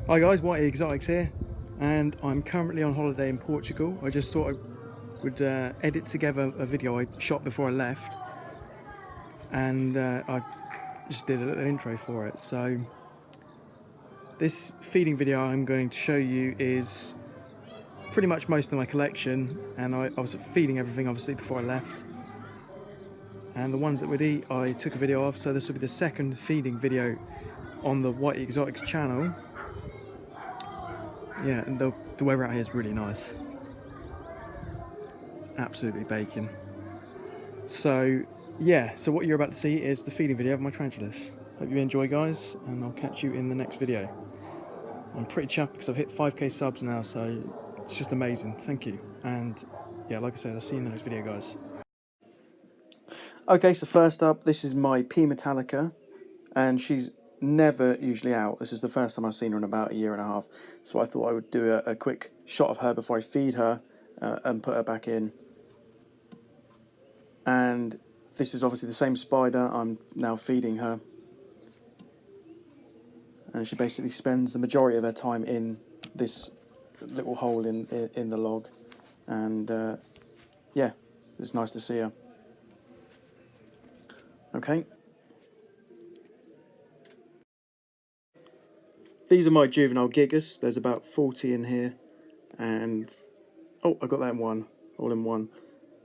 Hi guys, Whitey Exotics here, and I'm currently on holiday in Portugal. I just thought I would edit together a video I shot before I left, and I just did a little intro for it. So this feeding video I'm going to show you is pretty much most of my collection, and I was feeding everything obviously before I left. And the ones that would eat I took a video of, so this will be the second feeding video on the Whitey Exotics channel. Yeah, and the weather out here is really nice. It's absolutely baking. So yeah, so what you're about to see is the feeding video of my tarantulas. Hope you enjoy, guys, and I'll catch you in the next video. I'm pretty chuffed because I've hit 5k subs now, so it's just amazing. Thank you. And yeah, like I said, I'll see you in the next video, guys. Okay, so first up, this is my Pea Metallica, and she's never usually out. This is the first time I've seen her in about a year and a half, so I thought I would do a quick shot of her before I feed her and put her back in. And this is obviously the same spider I'm now feeding her, and she basically spends the majority of her time in this little hole in the log, and yeah, it's nice to see her. Okay, these are my juvenile gigas. There's about 40 in here, and oh, I got that in one, all in one.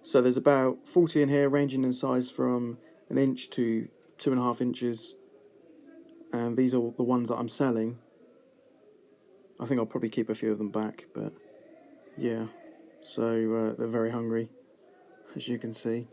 So there's about 40 in here, ranging in size from 1 inch to 2.5 inches, and these are the ones that I'm selling. I think I'll probably keep a few of them back, but yeah, so they're very hungry, as you can see.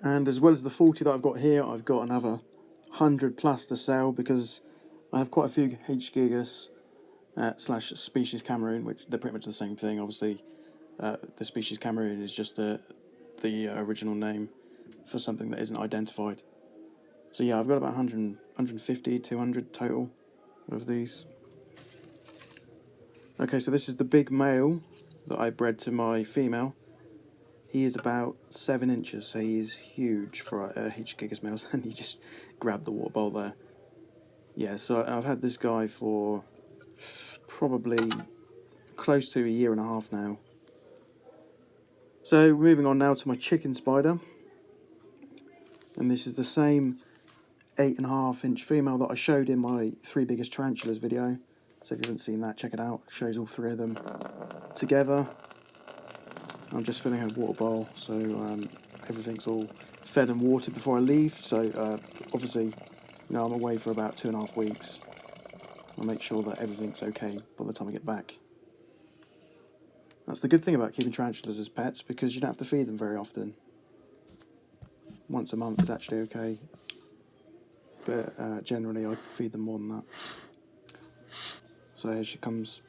And as well as the 40 that I've got here, I've got another 100 plus to sell, because I have quite a few H. gigas slash species Cameroon, which they're pretty much the same thing. Obviously, the species Cameroon is just the original name for something that isn't identified. So yeah, I've got about 100, 150, 200 total of these. Okay, so this is the big male that I bred to my female. He is about 7 inches, so he's huge for H. gigas males, and he just grabbed the water bowl there. Yeah, so I've had this guy for probably close to a year and a half now. So moving on now to my chicken spider, and this is the same 8.5 inch female that I showed in my 3 biggest tarantulas video. So if you haven't seen that, check it out. It shows all 3 of them together. I'm just filling her water bowl, so everything's all fed and watered before I leave. So obviously, I'm away for about 2.5 weeks. I'll make sure that everything's okay by the time I get back. That's the good thing about keeping tarantulas as pets, because you don't have to feed them very often. Once a month is actually okay, but generally I feed them more than that. So here she comes.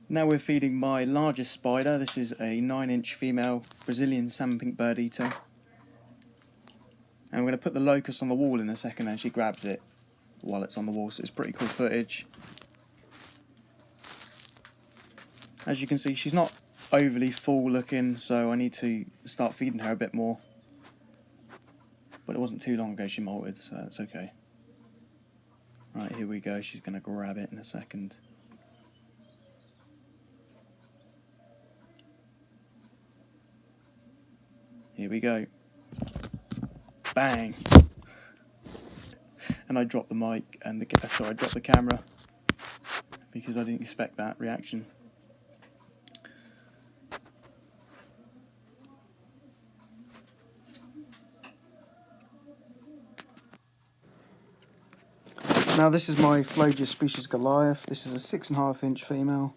Now we're feeding my largest spider. This is a 9-inch female Brazilian Salmon Pink Birdeater. And we're going to put the Locust on the wall in a second, and she grabs it while it's on the wall, so it's pretty cool footage. As you can see, she's not overly full looking, so I need to start feeding her a bit more. But it wasn't too long ago she molted, so that's okay. Right, here we go. She's going to grab it in a second. Here we go. Bang! And I dropped the mic and I dropped the camera because I didn't expect that reaction. Now this is my Phlogius species Goliath. This is a 6.5 inch female.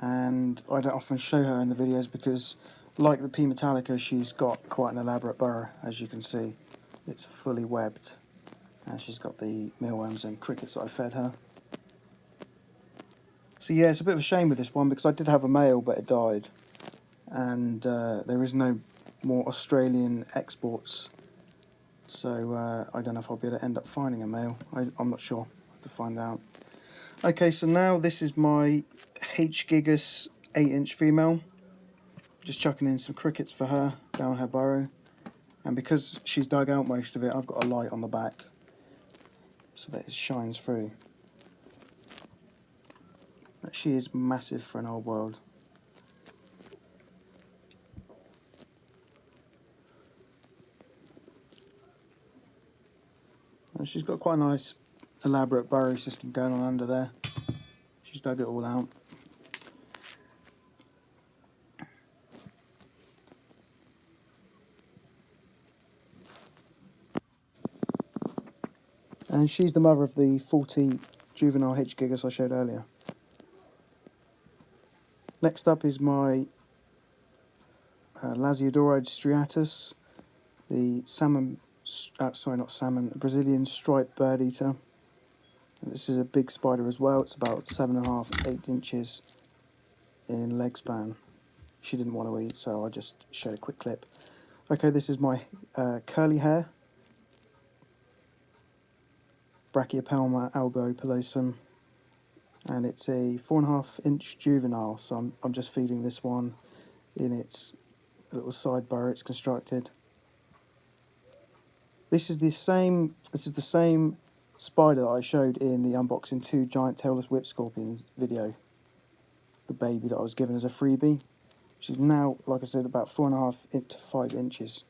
and I don't often show her in the videos because, like the Pea Metallica, she's got quite an elaborate burrow, as you can see. It's fully webbed, and she's got the mealworms and crickets that I fed her. So yeah, it's a bit of a shame with this one because I did have a male, but it died, and there is no more Australian exports. So I don't know if I'll be able to end up finding a male. I'm not sure. I'll have to find out. Okay, so now this is my H. gigas 8-inch female. Just chucking in some crickets for her down her burrow. And because she's dug out most of it, I've got a light on the back so that it shines through. But she is massive for an old world. And she's got quite a nice elaborate burrow system going on under there. She's dug it all out. And she's the mother of the 40 juvenile H. gigas I showed earlier. Next up is my Lasiodora striatus, the Brazilian striped birdeater. And this is a big spider as well. It's about 7.5, 8 inches in leg span. She didn't want to eat, so I just showed a quick clip. Okay, this is my curly hair, Brachypelma albopilosum, and it's a 4.5-inch juvenile. So I'm just feeding this one in its little side burrow it's constructed. This is the same spider that I showed in the unboxing 2 giant tailless whip scorpions video. The baby that I was given as a freebie. She's now, like I said, about 4.5 to 5 inches.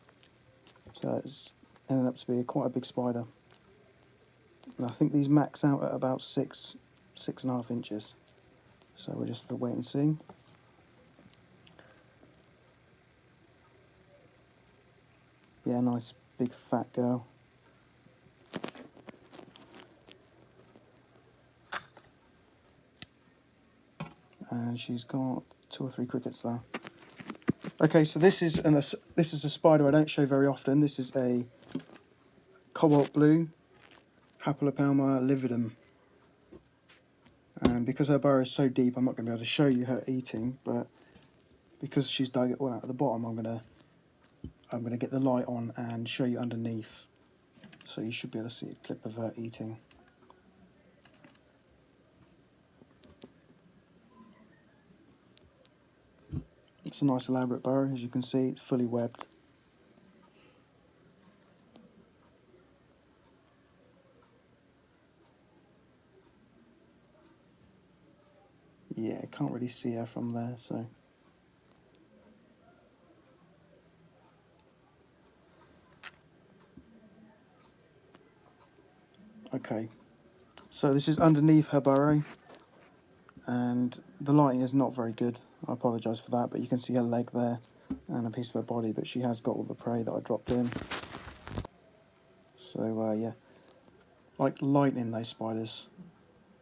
So it's ended up to be quite a big spider. And I think these max out at about 6.5 inches. So we'll just have to wait and see. Yeah, nice big fat girl. And she's got 2 or 3 crickets there. Okay, so this is a spider I don't show very often. This is a cobalt blue Papillopelma lividum. And because her burrow is so deep, I'm not going to be able to show you her eating, but because she's dug it all out at the bottom, I'm going to get the light on and show you underneath. So you should be able to see a clip of her eating. It's a nice elaborate burrow, as you can see, it's fully webbed. Yeah, I can't really see her from there, so. Okay, so this is underneath her burrow, and the lighting is not very good. I apologise for that, but you can see her leg there and a piece of her body, but she has got all the prey that I dropped in. So yeah, like lightning, those spiders.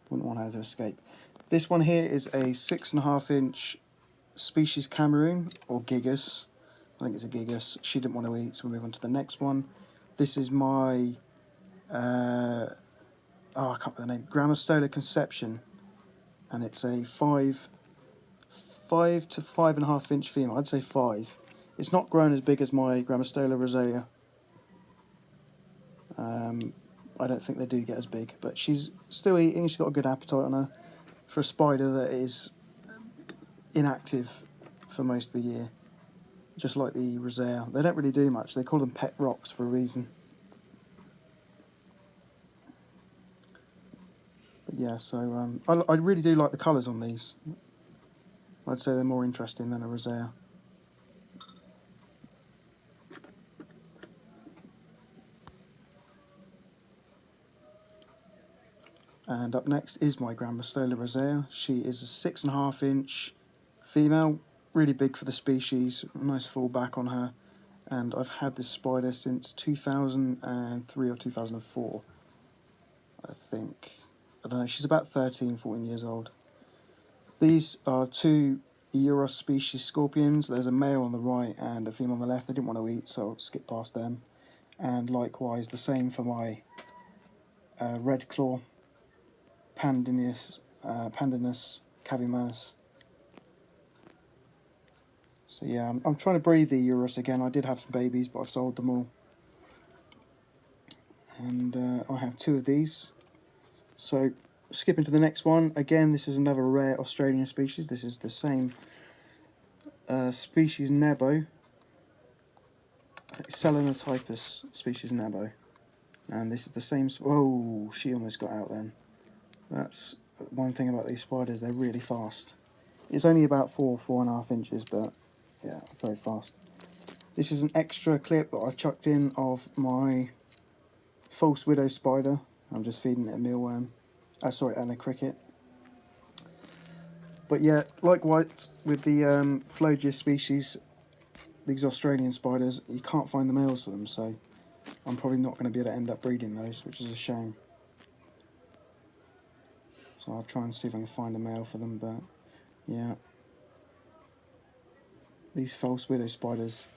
Wouldn't want her to escape. This one here is a 6.5-inch species Cameroon, or gigas. I think it's a gigas. She didn't want to eat, so we'll move on to the next one. This is my, I can't remember the name, Grammostola conception. And it's a 5 to 5.5-inch female. I'd say 5. It's not grown as big as my Grammostola rosea. I don't think they do get as big, but she's still eating. She's got a good appetite on her for a spider that is inactive for most of the year, just like the rosea. They don't really do much. They call them pet rocks for a reason. But yeah, so I really do like the colours on these. I'd say they're more interesting than a rosea. And up next is my Grammostola rosea. She is a 6.5-inch female, really big for the species, nice full back on her. And I've had this spider since 2003 or 2004, I think. I don't know, she's about 13, 14 years old. These are two Eurus species scorpions. There's a male on the right and a female on the left. They didn't want to eat, so I'll skip past them. And likewise, the same for my red claw, Pandinus cavimanus. So yeah, I'm trying to breed the Eurus again. I did have some babies, but I've sold them all. And I have two of these. So skipping to the next one. Again, this is another rare Australian species. This is the same species Nebo. Selenotypus species Nebo. And this is the same... Oh, she almost got out then. That's one thing about these spiders, they're really fast. It's only about 4.5 inches, but yeah, very fast. This is an extra clip that I've chucked in of my false widow spider. I'm just feeding it a mealworm. And a cricket. But yeah, likewise with the Phlogius species, these Australian spiders, you can't find the males for them, so I'm probably not going to be able to end up breeding those, which is a shame. So I'll try and see if I can find a male for them, but yeah. These false widow spiders,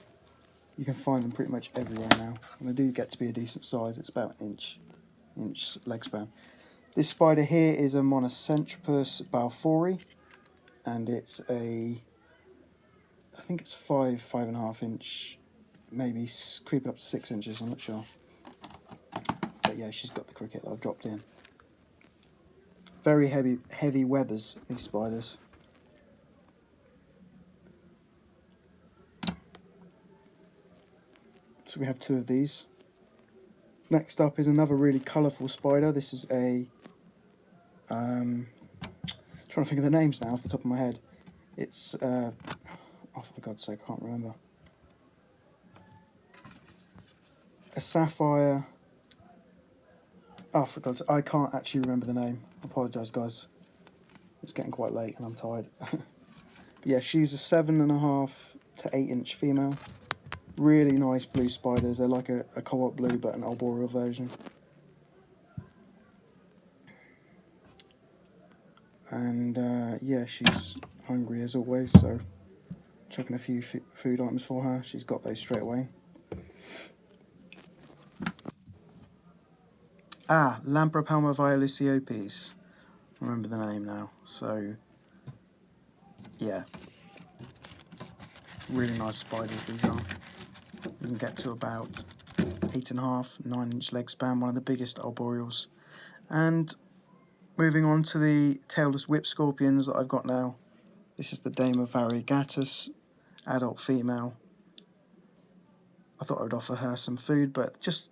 you can find them pretty much everywhere now. And they do get to be a decent size. It's about an inch leg span. This spider here is a Monocentripus balfouri, and it's I think it's 5.5 inch, maybe creeping up to 6 inches, I'm not sure. But yeah, she's got the cricket that I've dropped in. Very heavy webbers, these spiders. So we have two of these. Next up is another really colourful spider. This is a... trying to think of the names now off the top of my head. It's... oh, for God's sake, I can't remember. A sapphire... Oh, for God's sake, I can't actually remember the name. I apologise, guys. It's getting quite late and I'm tired. Yeah, she's a 7.5 to 8 inch female. Really nice blue spiders. They're like a cobalt blue, but an arboreal version. And yeah, she's hungry as always, so chucking a few food items for her. She's got those straight away. Ah, Lampropalma violiciopes. Remember the name now. So, yeah. Really nice spiders these are. You can get to about 8.5, 9 inch leg span, one of the biggest arboreals. And moving on to the tailless whip scorpions that I've got now. This is the Dama variegatus, adult female. I thought I would offer her some food, but just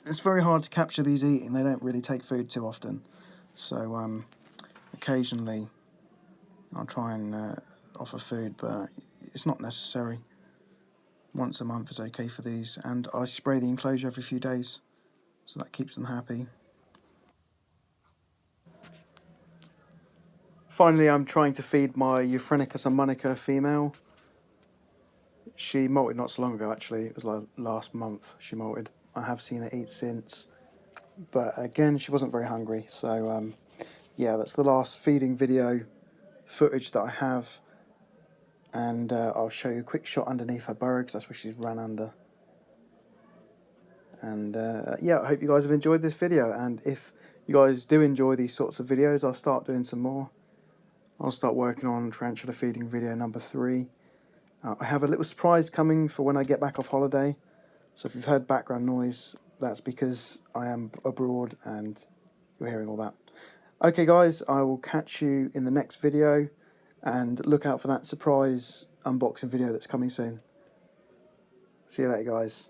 it's very hard to capture these eating. They don't really take food too often. So occasionally I'll try and offer food, but it's not necessary. Once a month is okay for these, and I spray the enclosure every few days, so that keeps them happy. Finally, I'm trying to feed my Euphrenicus armonica female. She molted not so long ago, actually. It was like last month she molted. I have seen her eat since, but again, she wasn't very hungry. So yeah, that's the last feeding video footage that I have. And I'll show you a quick shot underneath her burrow, because that's where she's ran under. And yeah, I hope you guys have enjoyed this video. And if you guys do enjoy these sorts of videos, I'll start doing some more. I'll start working on tarantula feeding video number 3. I have a little surprise coming for when I get back off holiday. So if you've heard background noise, that's because I am abroad and you're hearing all that. Okay guys, I will catch you in the next video. And look out for that surprise unboxing video that's coming soon. See you later, guys.